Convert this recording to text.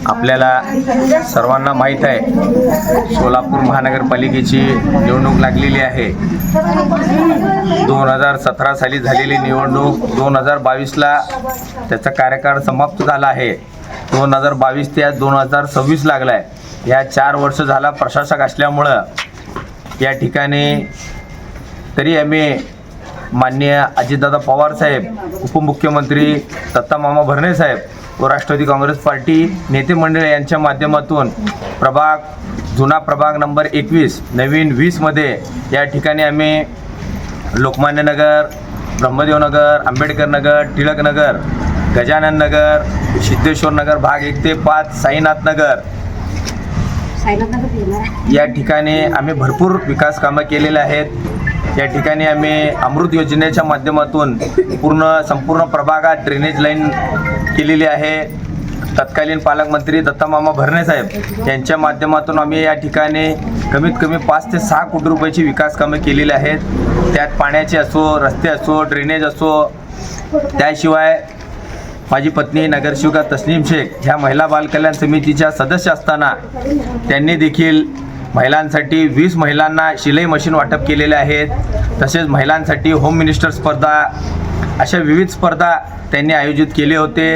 आपल्याला सर्वांना माहीत आहे, सोलापूर महानगरपालिकेची निवडणूक लागलेली आहे। 2017 साली झालेली निवडणूक 2022ला त्याचा कार्यकाळ समाप्त झाला आहे। 2022 ते 2026 लागला आहे। या 4 वर्ष झाला प्रशासक असल्यामुळं या ठिकाणी तरी आम्ही माननीय अजितदादा पवार साहेब, उपमुख्यमंत्री दत्ता मामा भरणे साहेब व राष्ट्रवादी काँग्रेस पार्टी नेते मंडळ यांच्या माध्यमातून जुना प्रभाग नंबर 21 नवीन 20 मध्ये या ठिकाणी आम्ही लोकमान्य नगर, ब्रह्मदेव नगर, आंबेडकर नगर, टिळक नगर, गजानन नगर, सिद्धेश्वर नगर भाग 1 ते 5, साईनाथ नगर या ठिकाणी आम्ही भरपूर विकास कामं केलेले आहेत। या ठिकाणी आम्ही अमृत योजनेच्या माध्यमातून संपूर्ण प्रभागात ड्रेनेज लाईन केलेली आहे। तत्कालीन पालकमंत्री दत्ता मामा भरणे साहेब यांच्या माध्यमातून आम्ही या ठिकाणी कमीत कमी 5 ते 6 कोटी रुपयाची विकास कामे केलेली आहेत। त्यात पाण्याचे असो, रस्ते असो, ड्रेनेज असो, त्याशिवाय माझी पत्नी नगरसेविका तस्नीम शेख ह्या महिला बाल कल्याण समितीच्या सदस्य असताना त्यांनी देखील महिलांसाठी 20 महिलांना शिलाई मशीन वाटप केलेले आहेत। तसेच महिलांसाठी होम मिनिस्टर स्पर्धा अशा विविध स्पर्धा त्यांनी आयोजित केले होते।